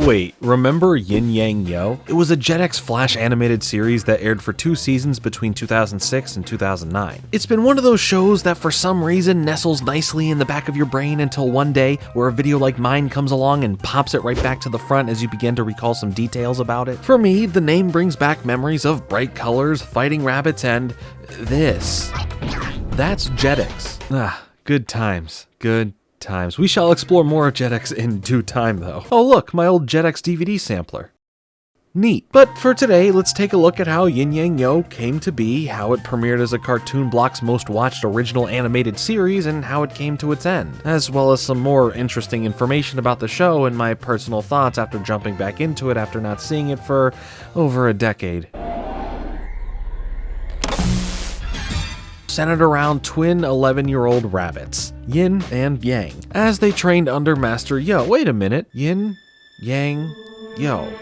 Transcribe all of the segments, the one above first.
Wait, remember Yin Yang Yo? It was a Jetix Flash animated series that aired for 2 seasons between 2006 and 2009. It's been one of those shows that for some reason nestles nicely in the back of your brain until one day where a video like mine comes along and pops it right back to the front as you begin to recall some details about it. For me, the name brings back memories of bright colors, fighting rabbits, and this. That's Jetix. Good times. Good times. We shall explore more of Jetix in due time, though. Oh look, my old Jetix DVD sampler. Neat. But for today, let's take a look at how Yin Yang Yo came to be, how it premiered as a Cartoon Block's most watched original animated series, and how it came to its end, as well as some more interesting information about the show and my personal thoughts after jumping back into it after not seeing it for over a decade. Centered around twin 11-year-old rabbits, Yin and Yang, as they trained under Master Yo. Wait a minute, Yin, Yang, Yo.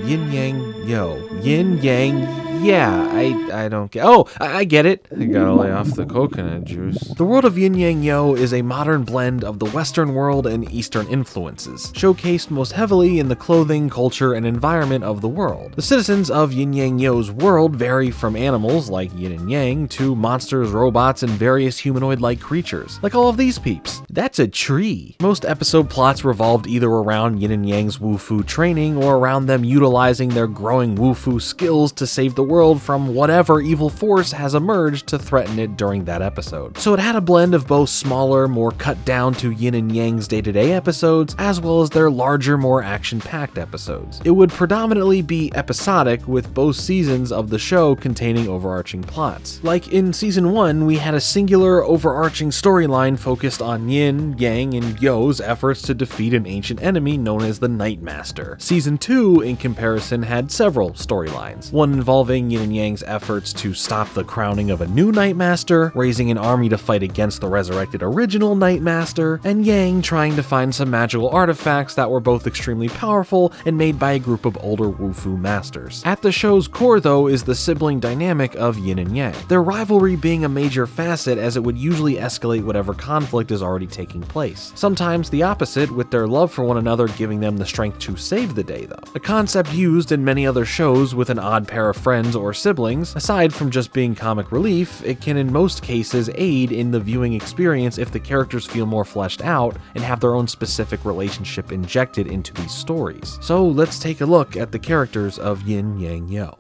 Yin Yang Yo. Yin Yang, yeah, I don't get. Oh, I get it. I gotta lay off the coconut juice. The world of Yin Yang Yo is a modern blend of the Western world and Eastern influences, showcased most heavily in the clothing, culture, and environment of the world. The citizens of Yin Yang Yo's world vary from animals like yin and yang to monsters, robots, and various humanoid-like creatures, like all of these peeps. That's a tree. Most episode plots revolved either around Yin and Yang's Wu-Fu training or around them utilizing their growing Wu-Fu skills to save the world from whatever evil force has emerged to threaten it during that episode. So it had a blend of both smaller, more cut down to Yin and Yang's day-to-day episodes, as well as their larger, more action-packed episodes. It would predominantly be episodic, with both seasons of the show containing overarching plots. Like in season 1, we had a singular overarching storyline focused on Yin, Yang, and Yo's efforts to defeat an ancient enemy known as the Night Master. Season 2, in comparison, had several storylines, one involving Yin and Yang's efforts to stop the crowning of a new Night Master, raising an army to fight against the resurrected original Night Master, and Yang trying to find some magical artifacts that were both extremely powerful and made by a group of older Wu-Fu masters. At the show's core, though, is the sibling dynamic of Yin and Yang, their rivalry being a major facet as it would usually escalate whatever conflict is already taking place. Sometimes the opposite, with their love for one another giving them the strength to save the day, though. A concept used in many other shows with an odd pair of friends or siblings. Aside from just being comic relief, it can in most cases aid in the viewing experience if the characters feel more fleshed out and have their own specific relationship injected into these stories. So let's take a look at the characters of Yin Yang Yo.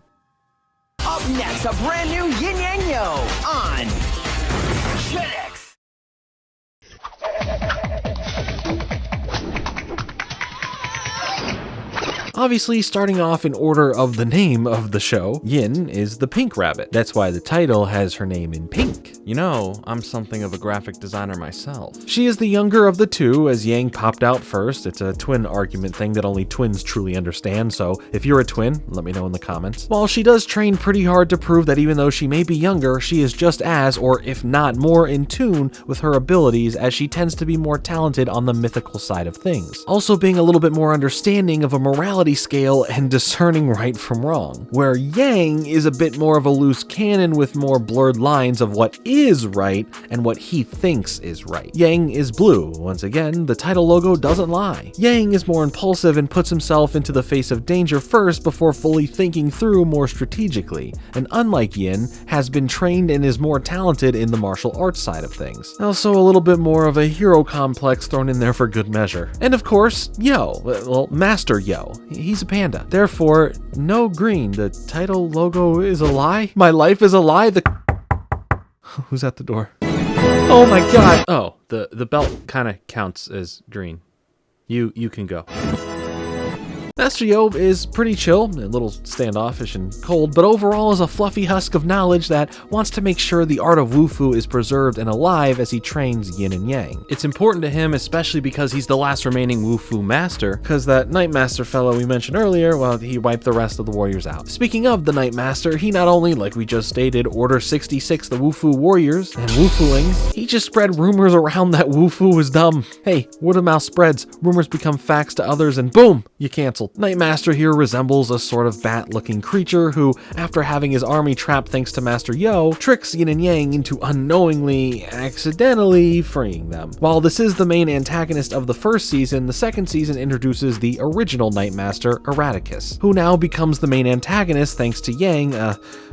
Up next, a brand new Yin Yang Yo on Jetix. Obviously, starting off in order of the name of the show, Yin is the pink rabbit. That's why the title has her name in pink. You know, I'm something of a graphic designer myself. She is the younger of the two, as Yang popped out first. It's a twin argument thing that only twins truly understand, so if you're a twin, let me know in the comments. While she does train pretty hard to prove that even though she may be younger, she is just as, or if not more, in tune with her abilities, as she tends to be more talented on the mythical side of things. Also being a little bit more understanding of a morality scale and discerning right from wrong, where Yang is a bit more of a loose cannon with more blurred lines of what is right and what he thinks is right. Yang is blue. Once again, the title logo doesn't lie. Yang is more impulsive and puts himself into the face of danger first before fully thinking through more strategically, and unlike Yin, has been trained and is more talented in the martial arts side of things. Also a little bit more of a hero complex thrown in there for good measure. And of course, Yo, well, Master Yo. He's a panda. Therefore, no green. The title logo is a lie? My life is a lie? Who's at the door? Oh my god! Oh, the belt kind of counts as green. You can go. Master Yo is pretty chill, a little standoffish and cold, but overall is a fluffy husk of knowledge that wants to make sure the art of Wu-Fu is preserved and alive as he trains Yin and Yang. It's important to him, especially because he's the last remaining Wu-Fu master, because that Night Master fellow we mentioned earlier, well, he wiped the rest of the warriors out. Speaking of the Night Master, he not only, like we just stated, Order 66 the Wu-Fu warriors and Wu-Fuings, he just spread rumors around that Wu-Fu was dumb. Hey, word of mouth spreads, rumors become facts to others, and boom, you cancel castle. Nightmaster here resembles a sort of bat-looking creature who, after having his army trapped thanks to Master Yo, tricks Yin and Yang into unknowingly, accidentally freeing them. While this is the main antagonist of the first season, the second season introduces the original Nightmaster, Eradicus, who now becomes the main antagonist thanks to Yang,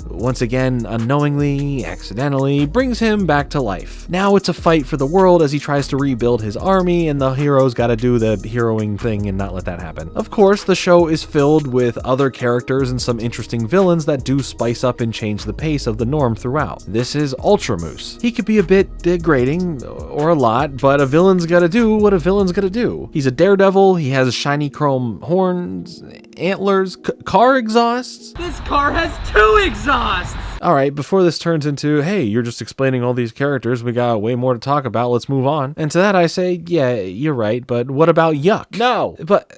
once again, unknowingly, accidentally, brings him back to life. Now it's a fight for the world as he tries to rebuild his army, and the hero's gotta do the heroing thing and not let that happen. Of course, the show is filled with other characters and some interesting villains that do spice up and change the pace of the norm throughout. This is Ultramoose. He could be a bit degrading, or a lot, but a villain's gotta do what a villain's gotta do. He's a daredevil, he has shiny chrome horns, antlers, car exhausts. This car has 2 exhausts! Alright, before this turns into, hey, you're just explaining all these characters, we got way more to talk about, let's move on. And to that I say, yeah, you're right, but what about Yuck? No! But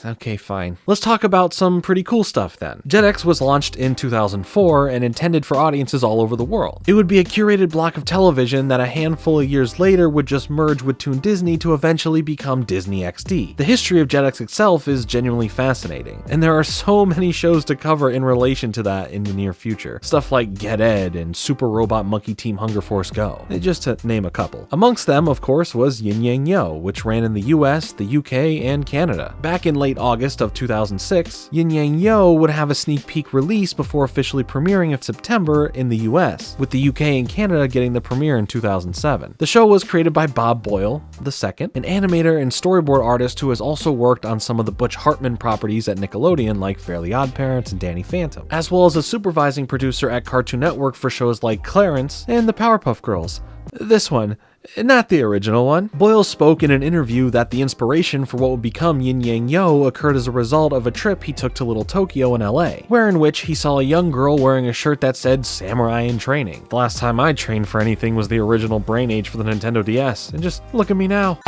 okay, fine. Let's talk about some pretty cool stuff then. Jetix was launched in 2004 and intended for audiences all over the world. It would be a curated block of television that a handful of years later would just merge with Toon Disney to eventually become Disney XD. The history of Jetix itself is genuinely fascinating, and there are so many shows to cover in relation to that in the near future. Stuff like Get Ed and Super Robot Monkey Team Hunger Force Go, just to name a couple. Amongst them, of course, was Yin Yang Yo, which ran in the US, the UK, and Canada. Back in late August of 2006, Yin Yang Yo would have a sneak peek release before officially premiering in September in the US, with the UK and Canada getting the premiere in 2007. The show was created by Bob Boyle II, an animator and storyboard artist who has also worked on some of the Butch Hartman properties at Nickelodeon like Fairly OddParents and Danny Phantom, as well as a supervising producer at Cartoon Network for shows like Clarence and the Powerpuff Girls. This one, not the original one. Boyle spoke in an interview that the inspiration for what would become Yin Yang Yo occurred as a result of a trip he took to Little Tokyo in LA, in which he saw a young girl wearing a shirt that said Samurai in Training. The last time I trained for anything was the original Brain Age for the Nintendo DS, and just look at me now.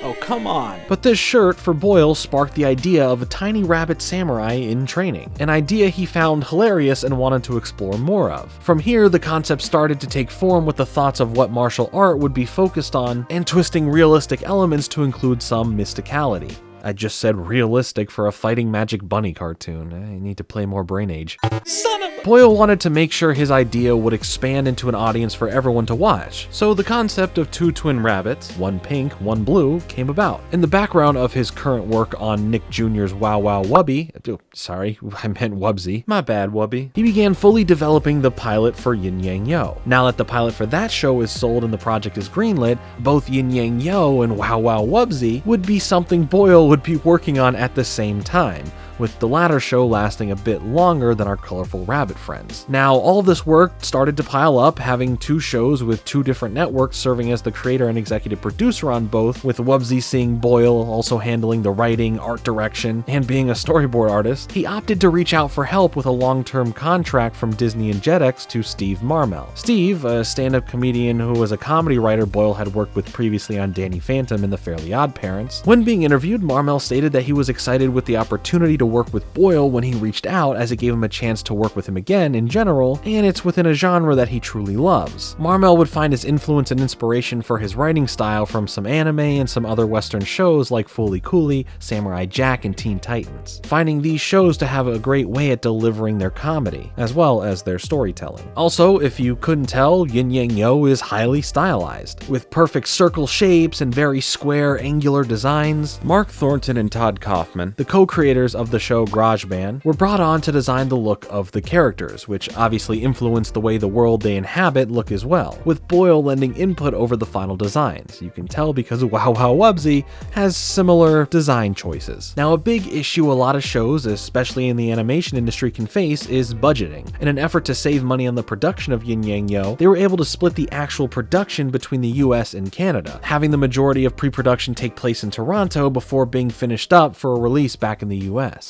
Oh, come on. But this shirt for Boyle sparked the idea of a tiny rabbit samurai in training, an idea he found hilarious and wanted to explore more of. From here, the concept started to take form with the thoughts of what martial art would be focused on and twisting realistic elements to include some mysticality. I just said realistic for a fighting magic bunny cartoon. I need to play more Brain Age. Son of a... Boyle wanted to make sure his idea would expand into an audience for everyone to watch, so the concept of 2 twin rabbits, one pink, one blue, came about. In the background of his current work on Nick Jr.'s Wow Wow Wubby, sorry, I meant Wubsy, my bad Wubby, he began fully developing the pilot for Yin Yang Yo. Now that the pilot for that show is sold and the project is greenlit, both Yin Yang Yo and Wow Wow Wubsy would be something Boyle would be working on at the same time, with the latter show lasting a bit longer than our colorful rabbit friends. Now, all of this work started to pile up, having 2 shows with 2 different networks serving as the creator and executive producer on both, with Wubsy seeing Boyle also handling the writing, art direction, and being a storyboard artist. He opted to reach out for help with a long-term contract from Disney and Jetix to Steve Marmel. Steve, a stand-up comedian who was a comedy writer Boyle had worked with previously on Danny Phantom and the Fairly OddParents. When being interviewed, Marmel stated that he was excited with the opportunity to work with Boyle when he reached out, as it gave him a chance to work with him again in general, and it's within a genre that he truly loves. Marmel would find his influence and inspiration for his writing style from some anime and some other Western shows like Fooly Cooly, Samurai Jack, and Teen Titans, finding these shows to have a great way at delivering their comedy, as well as their storytelling. Also, if you couldn't tell, Yin Yang Yo is highly stylized, with perfect circle shapes and very square, angular designs. Mark Thornton and Todd Kaufman, the co-creators of the show Garage Band, were brought on to design the look of the characters, which obviously influenced the way the world they inhabit look as well, with Boyle lending input over the final designs. You can tell because Wow Wow Wubsy has similar design choices. Now, a big issue a lot of shows, especially in the animation industry, can face is budgeting. In an effort to save money on the production of Yin Yang Yo, they were able to split the actual production between the US and Canada, having the majority of pre-production take place in Toronto before being finished up for a release back in the US.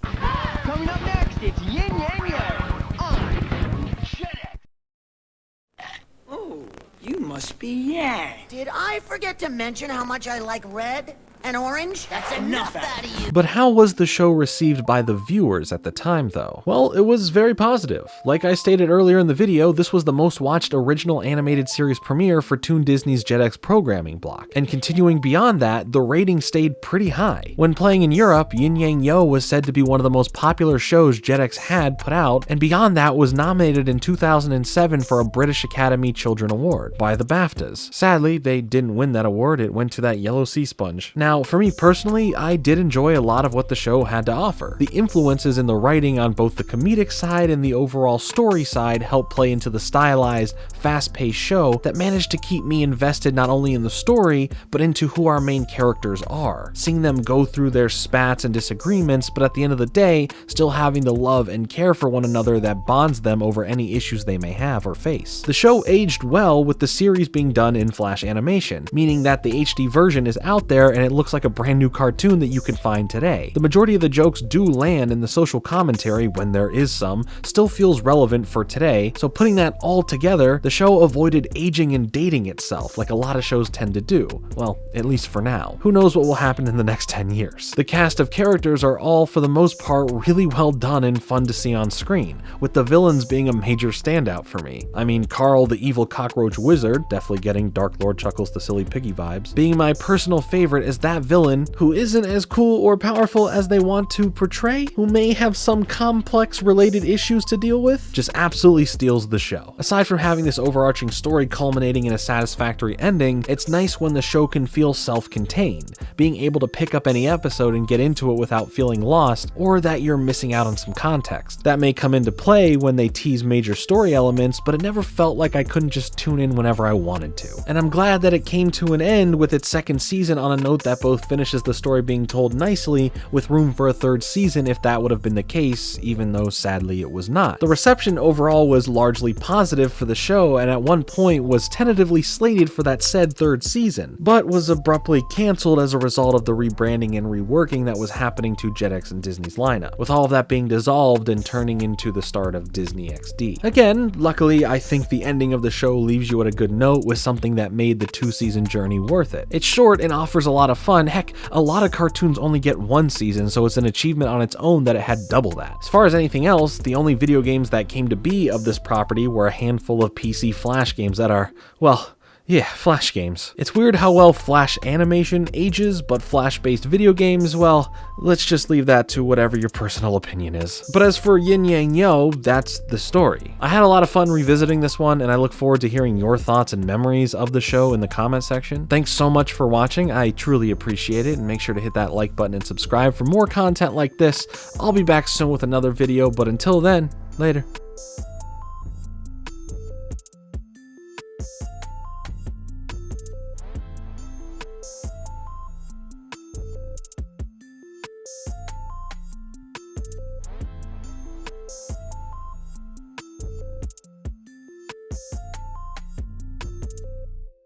Coming up next, it's Yin Yang Yo on Jetix. Oh, you must be Yang. Did I forget to mention how much I like red? An orange? That's enough out of you. But how was the show received by the viewers at the time though? Well, it was very positive. Like I stated earlier in the video, this was the most watched original animated series premiere for Toon Disney's Jetix programming block. And continuing beyond that, the rating stayed pretty high. When playing in Europe, Yin Yang Yo was said to be one of the most popular shows Jetix had put out, and beyond that was nominated in 2007 for a British Academy Children Award by the BAFTAs. Sadly, they didn't win that award, it went to that yellow sea sponge. Now, for me personally, I did enjoy a lot of what the show had to offer. The influences in the writing on both the comedic side and the overall story side helped play into the stylized, fast-paced show that managed to keep me invested not only in the story, but into who our main characters are. Seeing them go through their spats and disagreements, but at the end of the day, still having the love and care for one another that bonds them over any issues they may have or face. The show aged well, with the series being done in Flash animation, meaning that the HD version is out there and it looks like a brand new cartoon that you can find today. The majority of the jokes do land, and the social commentary, when there is some, still feels relevant for today, so putting that all together, the show avoided aging and dating itself like a lot of shows tend to do. Well, at least for now. Who knows what will happen in the next 10 years. The cast of characters are all, for the most part, really well done and fun to see on screen, with the villains being a major standout for me. I mean, Carl the evil cockroach wizard, definitely getting Dark Lord Chuckles the silly piggy vibes, being my personal favorite as that villain who isn't as cool or powerful as they want to portray, who may have some complex related issues to deal with, just absolutely steals the show. Aside from having this overarching story culminating in a satisfactory ending, it's nice when the show can feel self-contained, being able to pick up any episode and get into it without feeling lost, or that you're missing out on some context. That may come into play when they tease major story elements, but it never felt like I couldn't just tune in whenever I wanted to. And I'm glad that it came to an end with its second season on a note that both finishes the story being told nicely, with room for a third season if that would have been the case, even though sadly it was not. The reception overall was largely positive for the show, and at one point was tentatively slated for that said third season, but was abruptly cancelled as a result of the rebranding and reworking that was happening to Jetix and Disney's lineup, with all of that being dissolved and turning into the start of Disney XD. Again, luckily, I think the ending of the show leaves you at a good note with something that made the 2-season journey worth it. It's short and offers a lot of fun. Heck, a lot of cartoons only get one season, so it's an achievement on its own that it had double that. As far as anything else, the only video games that came to be of this property were a handful of PC Flash games that are, well, yeah, Flash games. It's weird how well Flash animation ages, but Flash-based video games, well, let's just leave that to whatever your personal opinion is. But as for Yin Yang Yo, that's the story. I had a lot of fun revisiting this one, and I look forward to hearing your thoughts and memories of the show in the comment section. Thanks so much for watching, I truly appreciate it, and make sure to hit that like button and subscribe for more content like this. I'll be back soon with another video, but until then, later.